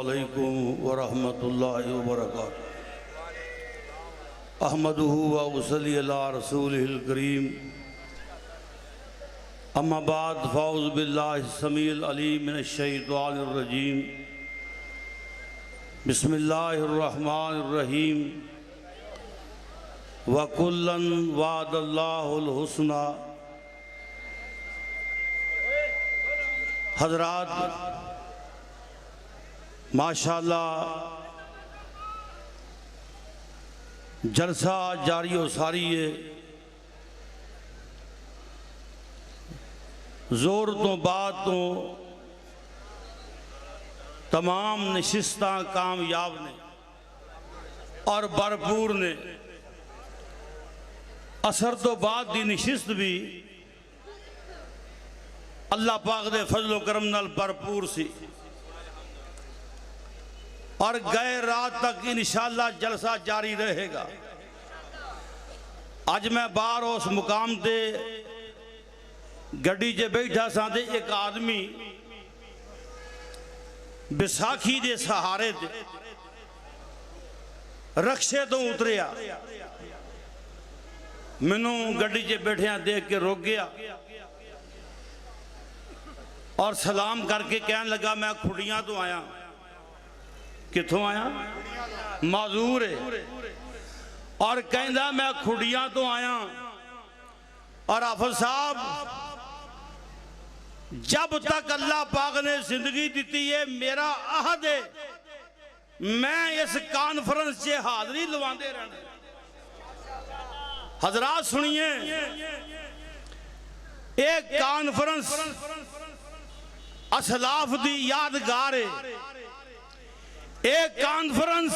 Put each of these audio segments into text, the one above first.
علیکم ورحمۃ اللہ وبرکاتہ۔ احمدہ و صلی علی رسولہ الکریم، اما بعد فاعوذ باللہ السمیع العلیم من الشیطان الرجیم، بسم اللہ الرحمن الرحیم۔ وَكُلًّا وَعَدَ اللَّهُ الْحُسْنَى۔ حضرات ماشاءاللہ جلسہ جاری و ساری ہے، زور تو بعد تو تمام نشستاں کامیاب نے اور بھرپور نے۔ اثر تو بعد دی نشست بھی اللہ پاک دے فضل و کرم نال بھرپور سی، اور گئے رات تک انشاءاللہ جلسہ جاری رہے گا۔ آج میں باہر اس مقام تے گڈی جے بیٹھا ساں تے ایک آدمی بیساکھی دے سہارے تے رکشے تو اتریا، منوں گڈی جے بیٹھیاں دیکھ کے روک گیا اور سلام کر کے کہنے لگا میں کھڑیاں تو آیا۔ کتھوں آیا؟ معذور ہے، اور کہندہ میں کھڑیاں تو آیا۔ اور حافظ صاحب جب تک اللہ پاک نے زندگی دیتی ہے میرا عہد ہے میں اس کانفرنس سے حاضری لواندے رہنا۔ حضرات سنیے، ایک کانفرنس اسلاف دی یادگار ہے، ایک کانفرنس،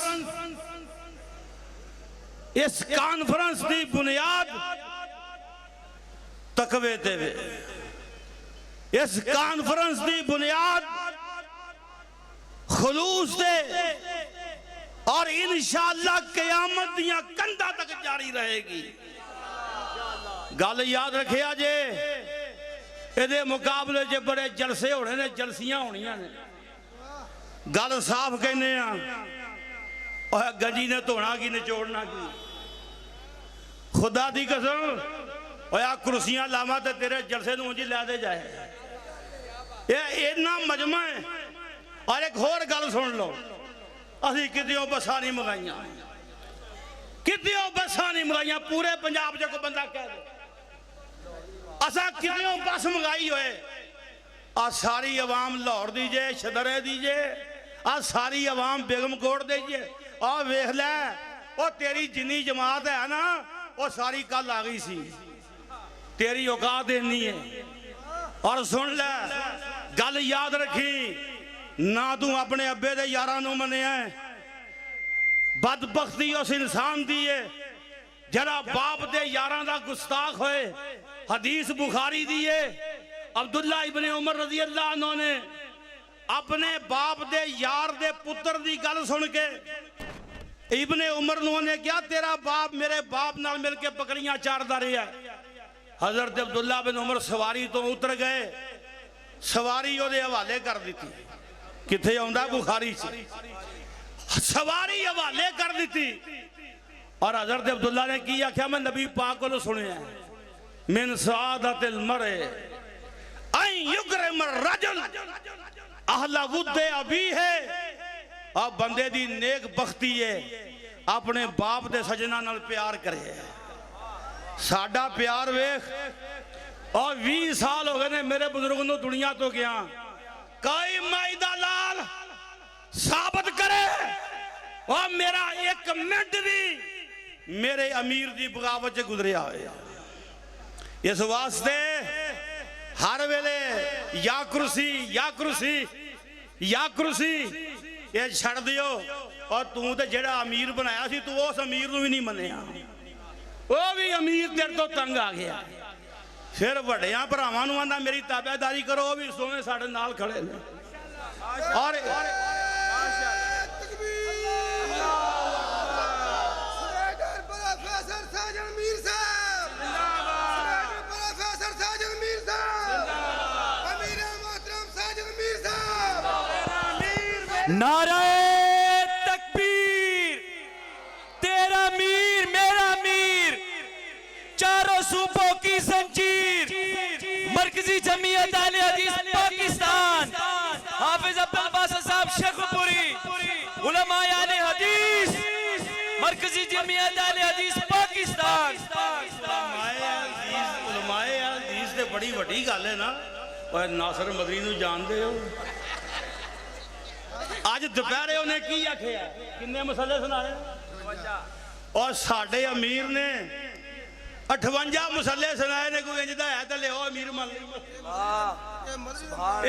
اس کانفرنس دی بنیاد تقوی تے وے، اس کانفرنس دی بنیاد خلوص تے، اور انشاءاللہ قیامت دیاں کندہ تک جاری رہے گی۔ گل یاد رکھے آجے ایدے مقابلے جے بڑے جلسے ہونے نے، جلسیاں ہونیاں نے، گل صاف کہنے ہیں اور گنجی نے توڑنا کی نچوڑنا کی۔ خدا دی قسم اور یا کرسیاں لاما تے تیرے جلسے نو جی لے دے جائے۔ یہ اتنا مجمع ہے۔ اور ایک اور گل سن لو، اسی کتیوں بساں نہیں مگائیاں، کتیوں بساں نہیں مگائیاں، پورے پنجاب جے کو بندہ کہہ دے اسا کتیوں بس مگائی ہوئے۔ آج ساری عوام لاہور دیجئے، شدرے دیجئے، آج ساری عوام بیگم کوٹ دیجئے، اور ویکھ لے اور تیری جنی جماعت ہے نا وہ ساری کل آگئی سی، تیری اوقات نہیں ہے۔ اور سن لے گل یاد رکھی، نہ تو اپنے ابے دے یارانوں منے ہیں، بدبختی اس انسان دیئے جرا باپ دے یاران دا گستاخ ہوئے۔ حدیث بخاری دیئے عبداللہ ابن عمر رضی اللہ عنہ نے اپنے باپ دے یار دے پتر دی گل سن کے ابن عمر نے کیا تیرا باپ میرے باپ نال مل کے بکریاں چار داری ہے۔ حضرت عبداللہ بن عمر سواری تو اتر گئے، سواری وہ دے حوالے کر دیتی، کتھے ہوندہ بخاری سے سواری حوالے کر دیتی۔ اور حضرت عبداللہ نے کیا کیا میں نبی پاک کو سنے ہیں، من سعادت المرء این یکرم الرجل اہل ود ابی ہے۔ اب بندے دی نیک بختی ہے اپنے باپ دے سجنہ نال پیار کرے۔ ساڑھا پیار ویخ، اور 20 سال ہو گئے نے میرے بزرگوں دنیا تو گیا، کوئی مائدہ لال ثابت کرے اور میرا ایک منٹ بھی میرے امیر دی بغاوت سے گزریا ہوئے۔ اس واسطے ہر ویلے یا کرسی یا کرسی یا کرسی یہ چھڑ دیو، اور تو تے جڑا امیر بنایا سی تو اس امیر نو بھی نہیں منیا، وہ بھی امیر تیر تو تنگ آ گیا۔ پھر وڈیاں پراواں نو آندا میری تابع داری کرو، وہ بھی سونے ساڑھے نال کھڑے نے۔ اور نعرہ تکبیر، تیرا میر میرا میر، چاروں صوبوں کی زنجیر، مرکزی جمعیت اہل حدیث پاکستان، حافظ عبدالباسط صاحب شیخ پوری، علماء اہل حدیث، مرکزی جمعیت اہل حدیث پاکستان۔ علماء حدیث تے بڑی وڈی گل ہے نا، اور ناصر مدنی نو جان دے ہو۔ آج دوپہرے انہیں کی آکھیا کنے مسئلے سنائے، اور ساڈے امیر نے 58 مسئلے سنائے نے، کوئی انجدہ ہے تو لے ہو امیر مان لی۔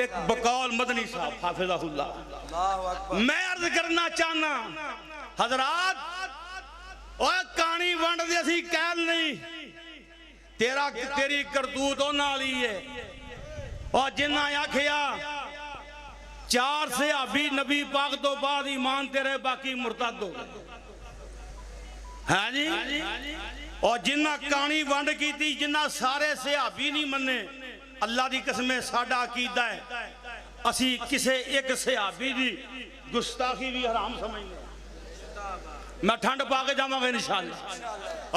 ایک بقول مدنی صاحب حافظہ اللہ، میں عرض کرنا چاہنا حضرات، اور کانی ونڈ دے سی کہل نہیں، تیری کرتوت ہونا لی ہے، اور جنہ آکھیا 4 صحابی نبی پاک تو بعد ایمان تیرے باقی مرتد ہو گئے، ہاں جی، اور جنہ کانی ونڈ کی تھی، جنہ سارے صحابی نہیں منے، اللہ دی قسمیں ساڑھا عقیدہ ہے اسی کسے ایک صحابی دی گستاخی بھی حرام سمجھنے۔ میں ٹھنڈ پا کے جاؤں گا انشاءاللہ،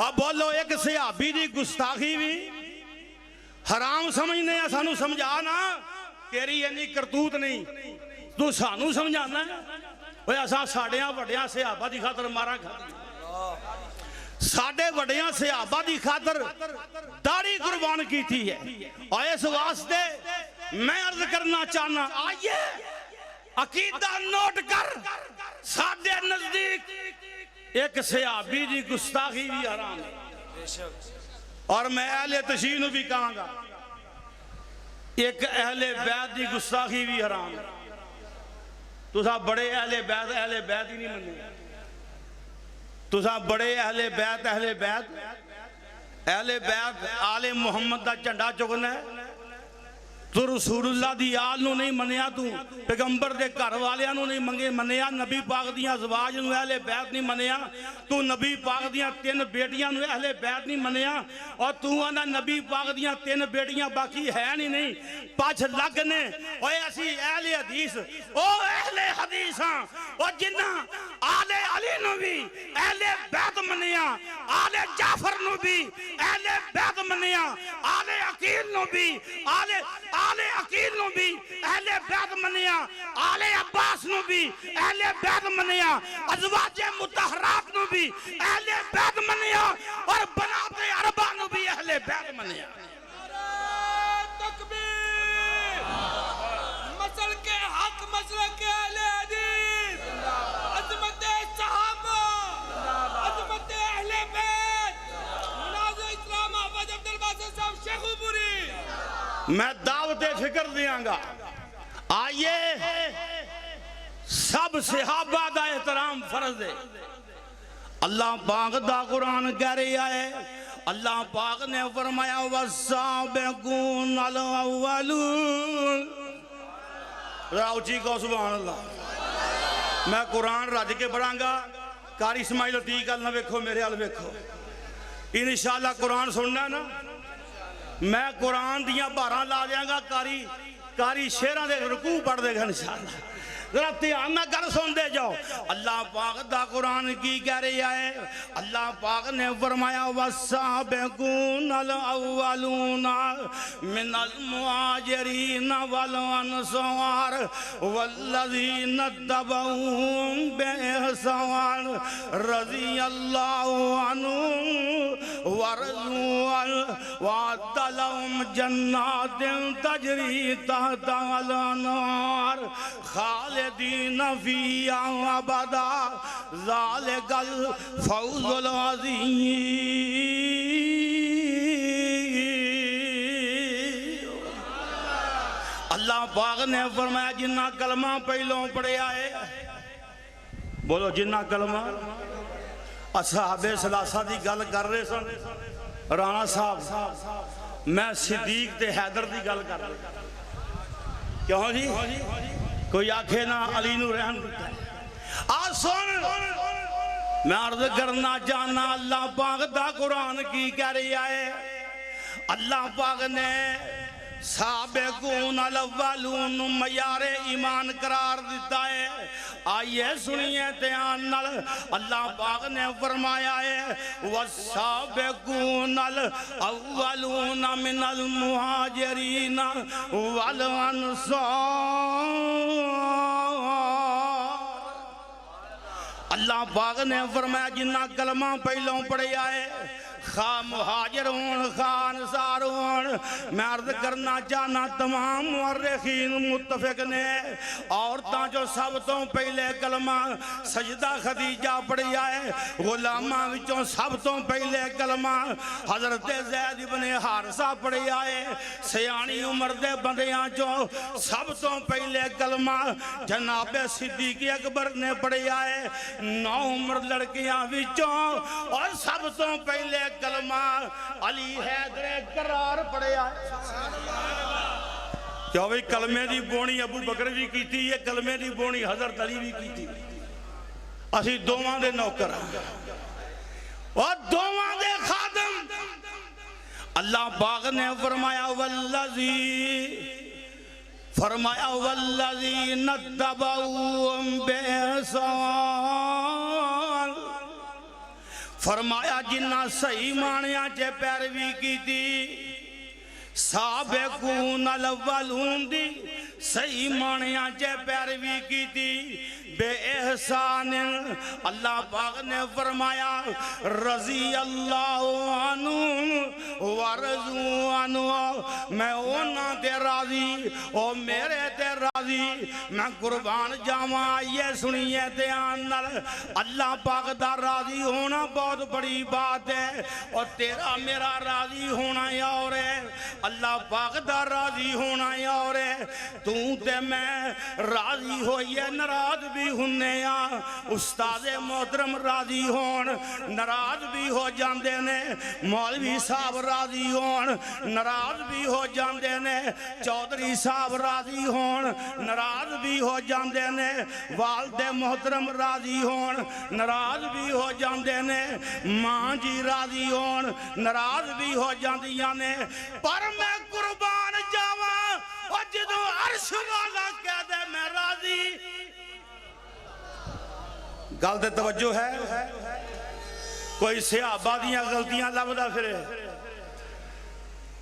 اب بولو ایک صحابی دی گستاخی بھی حرام سمجھنے ہیں، سانو سمجھانا تیری ینی کرتوت نہیں، تو سانو سمجھانا ہے، وہ ایسا ساڑھیاں وڈیاں صحابہ دی خاطر مارا کھاتی، ساڑھے وڈیاں صحابہ دی خاطر داڑھی قربان کی تھی ہے، اور اس واسطے میں عرض کرنا چاہنا، آئیے عقیدہ نوٹ کر، ساڑھے نزدیک ایک صحابی دی گستاخی بھی حرام ہے، اور میں اہل تشیع نو بھی کہاں گا ایک اہل بیت دی گستاخی بھی حرام ہے۔ تو صاحب بڑے اہل بیت ہی نہیں مننے، تو صاحب بڑے اہل بیت آل محمد دا جھنڈا چکنا ہے، تو رسول اللہ دی آل نو نہیں منیا، تو پیغمبر دے گھر والیاں نو نہیں منیا، نبی پاک دیاں ازواج نو اہل بیت نہیں منیا، تو نبی پاک دیاں 3 بیٹیاں نو اہل بیت نہیں منیا، اور تو آنا نبی پاک دیاں 3 بیٹیاں باقی ہے نہیں پاچھ لگنے، اور ایسی اہل حدیث، او اہل حدیثاں، اور جنہ آل علی نو بھی اہل بیت منیا، آل جعفر نو بھی اہل بیت منیا، آل عقیل نو بھی آل عقیل نو بھی اہل بیت منیا، آل عباس نو بھی اہل بیت منیا، ازواج مطہرات نو بھی اہل بیت منیا، اور بنات عربہ نو بھی اہل بیت منیا۔ تکبیر، مسل کے حق مسل کے اہل حدیث، عظمت صحابہ، عظمت اہل بیت، ناظر اسلام حافظ عبدالباسط صاحب شیخ پوری۔ میں دعوت فکر دیاں گا، آئیے سب صحابہ دا احترام فرض ہے۔ اللہ پاک دا قرآن کہہ رہا ہے، اللہ پاک نے فرمایا والسابقون الاولون، راؤچی کو سبحان اللہ، میں قرآن رج کے پڑھاں گا، قاری اسماعیل عتیق نہ ویکھو میرے حال ویکھو، انشاءاللہ قرآن سننا نا، میں قرآن دیاں باراں لا دیاں گا، کاری شیران دے رکوع پڑھ دے گا انشاءاللہ، ذرا دھیان نہ کر سن دے جاؤ۔ اللہ پاک دا قرآن کی کہہ رہا ہے، اللہ پاک نے فرمایا والسابقون الاولون من المہاجرین والانصار والذین اتبعوہم بإحسان رضی اللہ عنہم ورضوا عنہ وأعد لهم جنات تجری تحت الانہار خالدین فیہا ابدا ذالک الفوز العظیم۔ اللہ پاک نے فرمایا جنہ کلمہ پہلوں پڑھے آئے، بولو جنہ کلمہ، اصحاب ثلاثہ دی گل کر رہے سن رانا صاحب، میں صدیق تے حیدر دی گل کر رہے، کیوں جی کوئی آنکھیں نہ علی نو رحم دیتا ہے۔ آج سن میں عرض کرنا چاہنا، اللہ پاک دا قرآن کی کہہ رہی ہے، اللہ پاک نے سابقون الاولون معیار ایمان قرار دیتا ہے. آئیے سنیے دھیان نال اللہ پاک نے فرمایا ہے والسابقون الاولون من المہاجرین والانصار. اللہ پاک نے فرمایا جنہ کلمہ پہلوں پڑھے آئے خواہ مہاجر ہون خواہ انصار ہون. میں عرض کرنا چاہنا تمام مورخین متفق نے عورتاں جو سب تو پہلے کلمہ سجدہ خدیجہ پڑھی آئے. غلاماں وچوں سب تو پہلے کلمہ حضرت زید بن حارثہ پڑھی آئے. سیانی عمر دے بندیاں جو سب تو پہلے کلمہ جناب صدیق اکبر نے پڑھی آئے. 9 عمر لڑکیاں وچوں اور سب تو پہلے کلمہ علی حیدر کرار پڑے آئے. کیا بھئی کلمے دی بونی ابو بکر بھی کی تھی, یہ کلمے دی بونی حضرت علی بھی کی تھی. اسی دوواں دے نوکر اور دوواں دے خادم. اللہ پاک نے فرمایا والذین اتبعوہم بإحسان. فرمایا جنہ صحیح معنیاں چے پیروی کی تھی سابقون الاولون دی صحیح معنیاں چے پیروی کی تھی بے احسان. اللہ پاک نے فرمایا رضی اللہ عنہ ورضوا عنہ. میں اونا تے راضی او میرے تے راضی. میں قربان جاواں یہ سنیے دھیان نال اللہ پاک دا راضی ہونا بہت بڑی بات ہے اور تیرا میرا راضی ہونا اور ہے. اللہ پاک دا راضی ہونا اور ہے. تو تے میں راضی ہوئیے ناراض بھی ہننے آ. استاد محترم راضی ہون ناراض بھی ہو جاندے نے. مولوی صاحب راضی ہون ناراض بھی ہو جاندے نے. چودھری صاحب راضی ہون ناراض بھی ہو جاندے نے. والد محترم راضی ہون ناراض بھی ہو جاندے نے. ماں جی راضی ہون ناراض بھی ہو جاندیاں نے. پر میں قربان جاواں اور جدوں عرش والا کہہ دے میں راضی. گل تے توجہ ہے. کوئی صحابہ دیاں غلطیاں لبدا پھرے,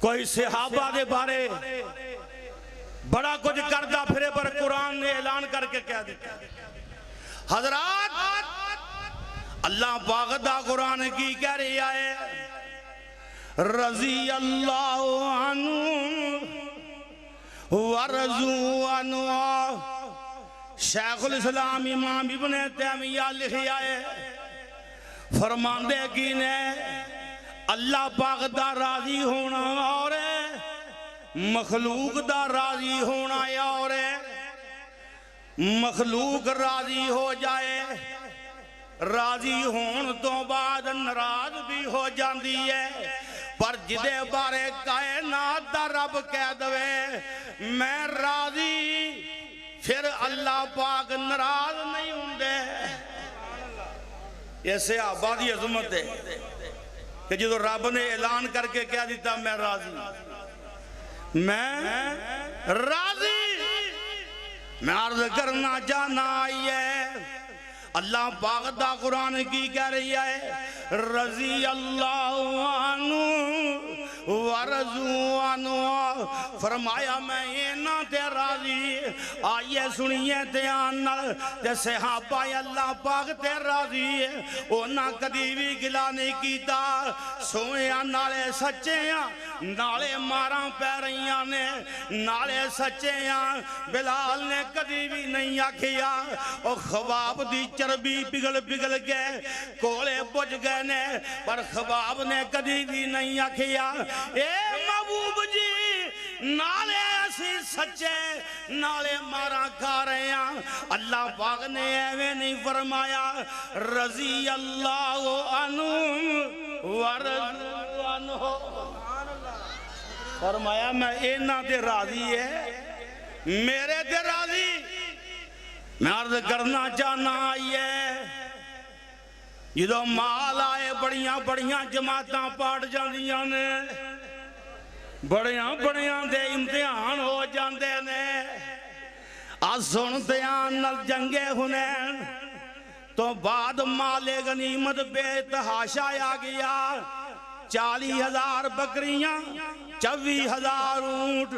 کوئی صحابہ دے بارے بڑا کچھ کردہ پھرے پر قرآن نے اعلان کر کے کہہ دیتا. حضرات اللہ پاک دا قرآن کی کہہ رہی ہے رضی اللہ عنہ ورضوا عنہ. شیخ الاسلام امام ابن تیمیہ لکھی آئے فرماندے کی نے اللہ پاک دا راضی ہونا اور مخلوق دا راضی ہونا اور مخلوق راضی ہو جائے راضی ہون تو بعد ناراض بھی ہو جاندی ہے. پر جدے بارے کائنات دا رب کہہ دوے میں راضی پھر اللہ پاک ناراض نہیں ہوندے. یہ صحابہ دی عظمت ہے کہ جدو رب نے اعلان کر کے کہہ دیتا میں راضی میں عرض کرنا چاہنا آئیے. اللہ پاک دا قرآن کی کہہ رہی ہے رضی اللہ عنہ ورضوا عنہ. فرمایا میں اینا تے راضی. آئیے سنیے دھیان نال تے صحابہ اللہ پاک تے راضی اونا کدی بھی گلا نہیں کیتا. سویاں نالے سچیاں نالے ماراں پہ رہیاں نے نالے سچیاں. بلال نے کدی بھی نہیں آکھیا او خواب دی چربی پگل گئے کولے بجھ گئے نے. پر خواب نے کدی بھی نہیں آکھیا اے محبوب جی نالے اسی سچے نالے مارا کھا رہے ہیں. اللہ پاک نے ایویں نہیں فرمایا رضی اللہ عنہ ورضوا عنہ. فرمایا میں اینا دے راضی ہے میرے دے راضی. میں عرض کرنا چاہنا آئیے جدو مال آئے بڑیاں جماعتاں پاٹ جاندیاں نے بڑیاں بڑیاں دے امتحان ہو جاندے نے سن دھیان نال جنگے حنین تو بعد مال غنیمت بے تحاشا آ گیا 40,000 بکریاں 24,000 اونٹ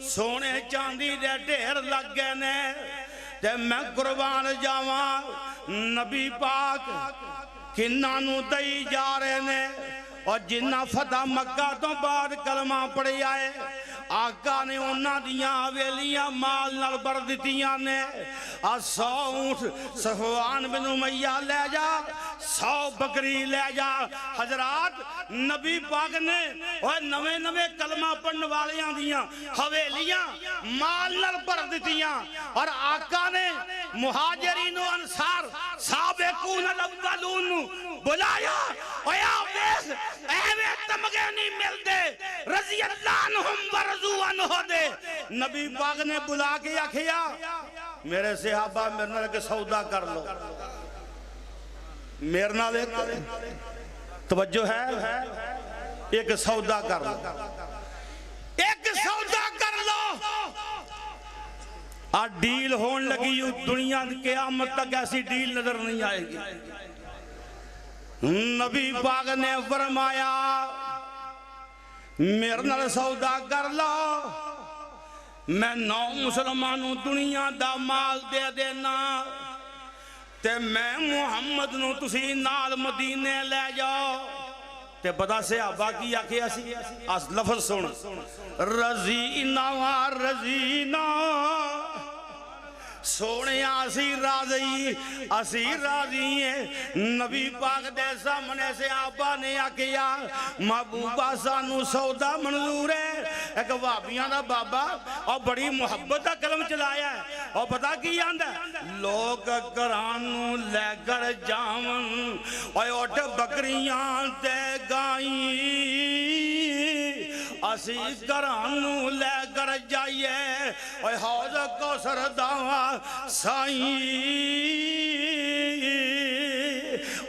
سونے چاندی دے ڈھیر لگ گئے نے تے میں قربان جاواں نبی پاک کناں نو دئی جا رہے نے اور جنہ فتح مکہ تو بعد کلمہ پڑھی آئے آقا نے انہاں دیاں حویلیاں مال نال بر دتیاں نے 100 اونٹ صفوان بن امیہ لے جا 100 بکری لے جا حضرات نبی پاک نے اور نوے کلمہ پڑھن والیاں دیاں حویلیاں مال نال بر دتیاں اور آقا نے مہاجرین و انصار سابقون الاولون بلایا اویا بیس اہوے تمغے نہیں مل دے رضی اللہ عنہم ورضو عنہ دے نبی پاک نے بلا کے آکھیا میرے صحابہ میرے نال ایک سودا کر لو میرے نال ایک توجہ ہے ایک سودا کر لو ایک سودا کر لو ڈیل ہون لگی دنیا قیامت تک ایسی ڈیل نظر نہیں آئے گی نبی پاک نے فرمایا میرے نال سودا کر لو میں 9 مسلمانوں دنیا دا مال دے دینا تے میں محمد نو تسی نال مدینے لے جاؤ تے پتہ صحابہ کی آکھے اس لفظ سن رضینا رضینا سونے اسی راضی ہیں نبی پاک دے سامنے سے آبا نے آکیا محبوبہ سانو سودا منظور ہے ایک وابیاں دا بابا اور بڑی محبت دا کلم چلایا ہے اور پتا کی آندہ ہے لوگ کرانو لے کر جاون اور اٹھ بکریاں دے گائیں اسی کرانو لے کر جائیے اور حوض کو سرداں سائیں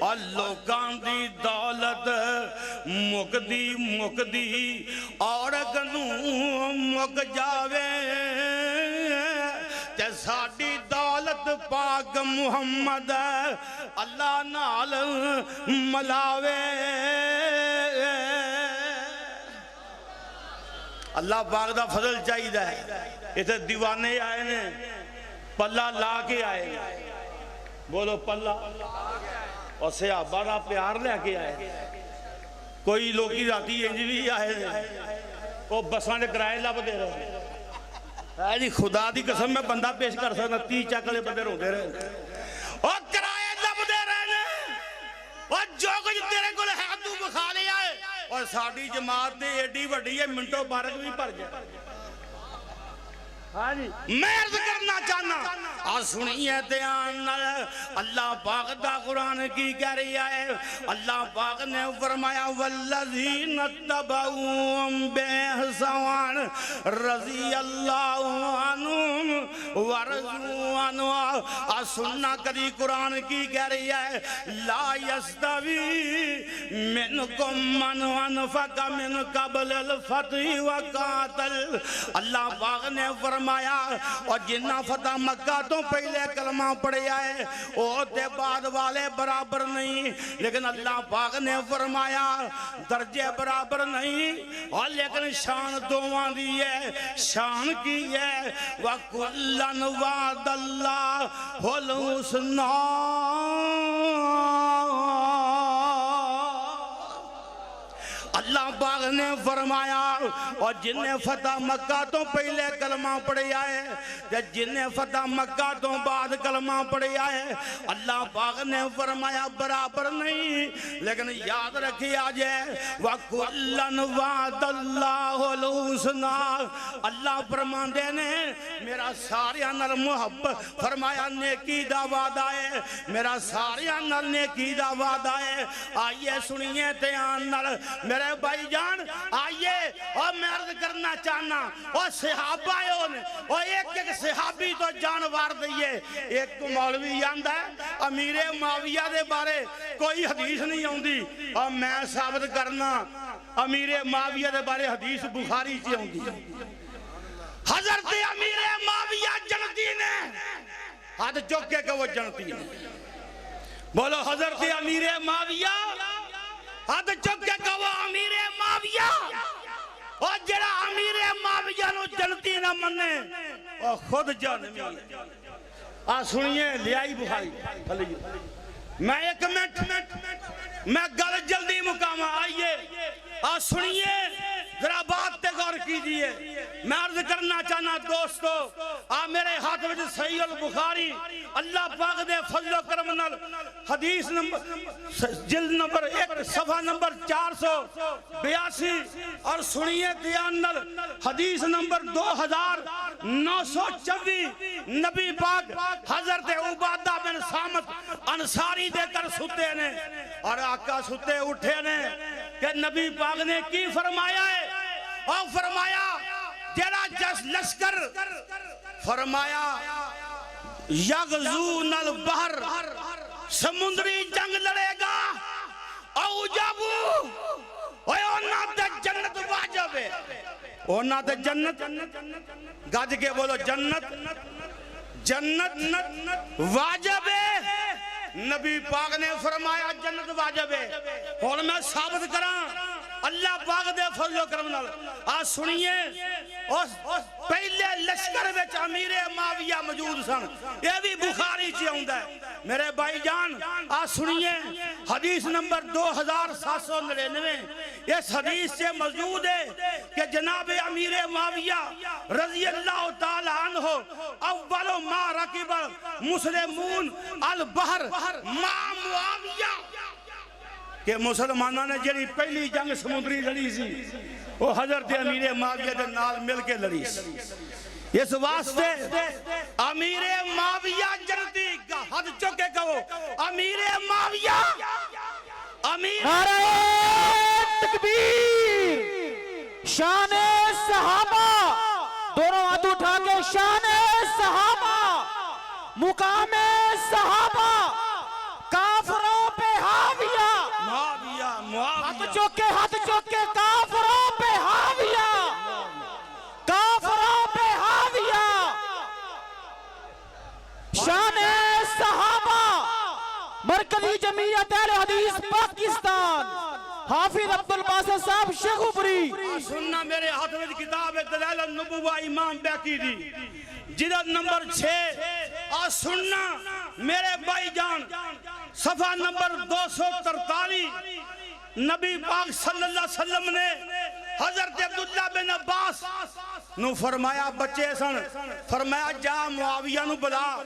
اور لوگان دی دولت مکدی اور گنوں مک جاوے تے ساڑی دولت پاک محمد اللہ نال ملاوے اللہ پاک دا فضل چاہی دا ہے اتنے دیوانے آئے نے پلہ لا کے آئے بولو پلہ اور صحابہ دا پیار لے کے آئے کوئی لوگی راتی انج بھی آئے نے وہ بساں دے کرائے لب دے رہے جی خدا دی قسم میں بندہ پیش کر سکتا 30 چاکلے بندے روندے رہے اور کرائے لب دے رہے نے اور جو کچھ تیرے کو ہے تو بخا لے آئے اور ساڑی جماعت دے ایڈی وڈی ہے منٹو بارک بھی پڑ جائے میں عرض کرنا چاہنا سنیے دھیان اللہ پاک دا قرآن کی کہہ رہی ہے اللہ پاک نے فرمایا والذین اتبعوہم بِإِحْسَانٍ رضی اللہ عنہم ورضوا عنہ سننا کری قرآن کی کہہ رہی ہے لا یستوی منکم من انفق من قبل الفتح وقاتل اللہ پاک نے فرمایا اور جنہ فتح مکہ تو پہلے کلمہ پڑھے آئے وہ تے بعد والے برابر نہیں لیکن اللہ پاک نے فرمایا درجے برابر نہیں اور لیکن شان دوان دی ہے شان کی ہے وَكُلًّا وَعْدَ اللَّهُ الْحُسْنَى اللہ پاک نے فرمایا اور جن نے فتح مکہ تو پہلے کلمہ پڑھے آئے یا جن نے فتح مکہ تو بعد کلمہ پڑھے آئے اللہ پاک نے فرمایا برابر نہیں لیکن یاد رکھی آجے وَكُلًّا وَعْدَ اللَّهُ الْحُسْنَى اللہ فرمان دے نے میرا ساریاں نال محبت فرمایا نیکی دا وعدہ ہے میرا ساریاں نال نیکی دا وعدہ ہے آئیے سنیے دھیان نال میرے بھائی جان آئیے اور میں عرض کرنا چاہنا اور صحابہ اور ایک صحابی تو جانوار دئیے ایک تو مولوی یاندہ ہے امیر معاویہ دے بارے کوئی حدیث نہیں آندی اور میں ثابت کرنا امیر معاویہ دے بارے حدیث بخاری چی آندی حضرت امیر معاویہ جنتی نے ہاتھ چوکے کہ وہ جنتی نے بولو حضرت امیر معاویہ ہاتھ چوکے کہ وہ امیر معاویہ اور جڑا امیر معاویہ نو جنتی نہ منے اور خود جانمی سنیے لیائی بخاری میں ایک منٹ میں گل جلدی مقامہ آئیے سنیے ذرا بات تے غور کیجئے میں عرض کرنا چاہنا دوستو میرے ہاتھ میں صحیح البخاری اللہ پاک دے فضل و کرم نال حدیث نمبر جلد نمبر 1 صفحہ نمبر 482 اور سنیے دھیان نال حدیث نمبر 2924 نبی پاک حضرت عبادہ بن صامت انصاری دے کر ستے نے اور آقا ستے اٹھے نے کہ نبی پاک نے کی فرمایا ہے اور فرمایا جڑا جس لشکر فرمایا یغزون البحر سمندری جنگ لڑے گا او جابو اونا تے جنت واجب ہے اونا تے جنت گاج کے بولو جنت واجب ہے نبی پاک نے فرمایا جنت واجب ہے اور میں ثابت کراں اللہ پاک دے فضل و کرم نال سنیے پہلے لشکر وچ امیر معاویہ موجود سن یہ بھی بخاری چ آندا ہے میرے بھائی جان سنیے حدیث نمبر 2799 اس حدیث سے موجود ہے کہ جناب امیر معاویہ رضی اللہ تعالی عنہ اول ما رکب مسلمون البحر مع معاویہ کہ مسلمانوں نے جڑی پہلی جنگ سمندری لڑی سی وہ حضرت امیر معاویہ دے نال مل کے لڑی سی اس واسطے امیر معاویہ جنتی کا حد چکے کہو امیر معاویہ نعرہ تکبیر شان صحابہ دونوں ہاتھ اٹھا کے شان صحابہ مقام صحابہ کافروں پہ حاویہ ہاتھ چوکے کافروں پہ حاویہ کافروں پہ حاویہ شان صحابہ مرکزی جمعیت اہل حدیث پاکستان حافظ عبدالباسط صاحب شیخوپوری سننا میرے ہاتھ میں کتاب دلائل النبوہ امام بیقی دی جلد نمبر 6 سننا میرے بھائی جان صفحہ نمبر 243 نبی پاک صلی اللہ علیہ وسلم نے حضرت عبداللہ بن عباس نو فرمایا بچے سن فرمایا جا معاویہ نو بلا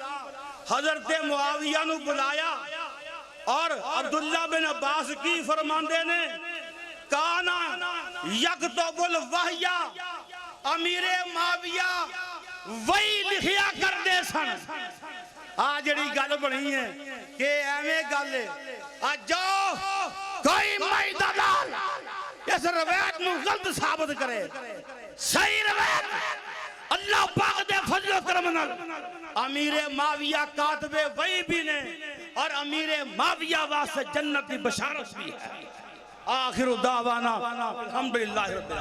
حضرت معاویہ نو بلایا اور عبداللہ بن عباس کی فرماندے نے کانا یکتب الوحیہ امیر معاویہ وہی لکھیا کر دے سن جڑی گل بنی ہے کہ ایویں گل ہے جاؤ کوئی مائی دلال اس روایت نو غلط ثابت کرے صحیح روایت اللہ پاک دے فضل و کرم نال امیر معاویہ کاتب وحی بھی نے اور امیر معاویہ واسطے جنت کی بشارت بھی ہے آخر دعوانا الحمدللہ رب العالمین